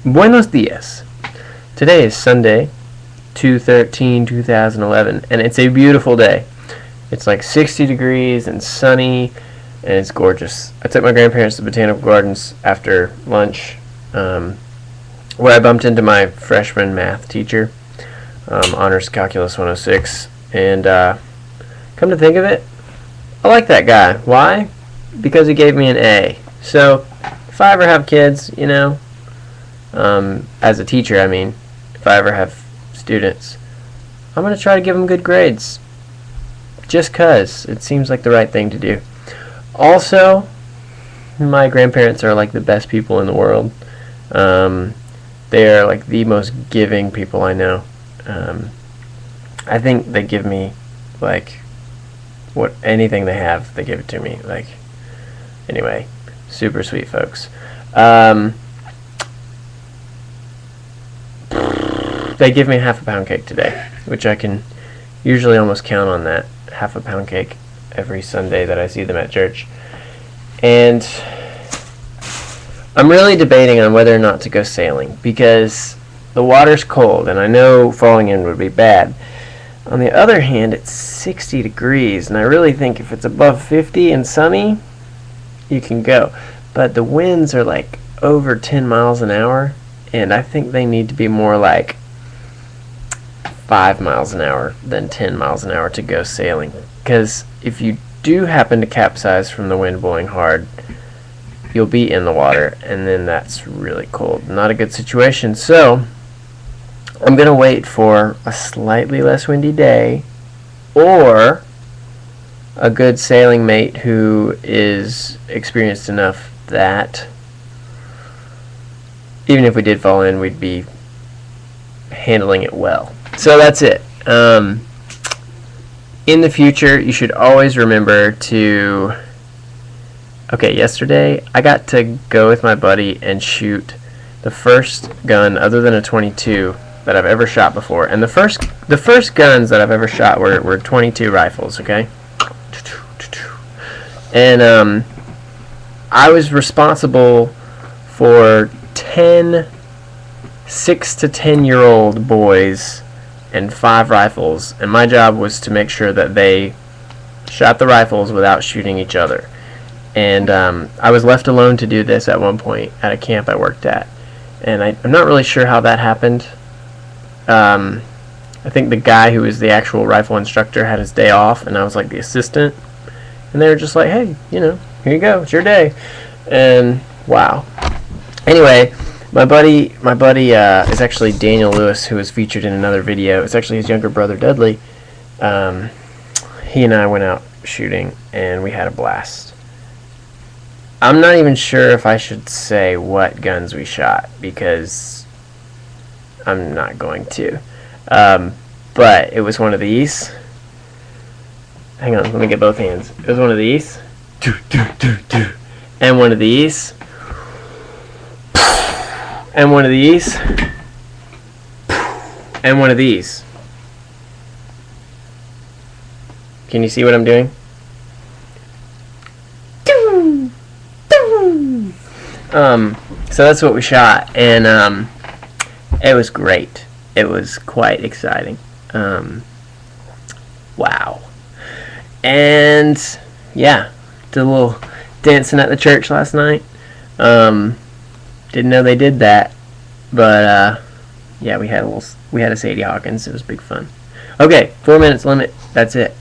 Buenos dias. Today is Sunday, 2/13/2011, and it's a beautiful day. It's like 60 degrees and sunny, and it's gorgeous. I took my grandparents to Botanical Gardens after lunch, where I bumped into my freshman math teacher, Honors Calculus 106, and come to think of it, I like that guy. Why? Because he gave me an A. So, if I ever have kids, as a teacher, if I ever have students, I'm going to try to give them good grades. Just 'cause it seems like the right thing to do. Also, my grandparents are like the best people in the world. They are like the most giving people I know. I think they give me anything they have, they give it to me. Anyway, super sweet folks. They give me half a pound cake today, which I can usually almost count on that half a pound cake every Sunday that I see them at church. And I'm really debating on whether or not to go sailing because the water's cold and I know falling in would be bad. On the other hand, it's 60 degrees and I really think if it's above 50 and sunny, you can go. But the winds are like over 10 miles an hour and I think they need to be more like 5 miles an hour than 10 miles an hour to go sailing. Because if you do happen to capsize from the wind blowing hard, you'll be in the water, and then that's really cold. Not a good situation. So I'm going to wait for a slightly less windy day or a good sailing mate who is experienced enough that even if we did fall in, we'd be handling it well. So that's it. In the future, you should always remember to... Okay, yesterday, I got to go with my buddy and shoot the first gun, other than a .22, that I've ever shot before. And the first guns that I've ever shot were .22 rifles, okay? And I was responsible for 6 to 10-year-old boys and 5 rifles, and my job was to make sure that they shot the rifles without shooting each other. And I was left alone to do this at one point at a camp I worked at, and I'm not really sure how that happened. I think the guy who was the actual rifle instructor had his day off, and I was like the assistant, and they were just like, hey, here you go, it's your day. And wow. Anyway, my buddy is actually Daniel Lewis, who was featured in another video. It's actually his younger brother, Dudley. He and I went out shooting, and we had a blast. I'm not even sure if I should say what guns we shot, because I'm not going to. But it was one of these. Hang on, let me get both hands. It was one of these. And one of these. And one of these. And one of these. Can you see what I'm doing? So that's what we shot, and it was great. It was quite exciting. Wow. And yeah, did a little dancing at the church last night. Didn't know they did that, but yeah, we had a Sadie Hawkins. It was big fun. Okay, 4 minutes limit. That's it.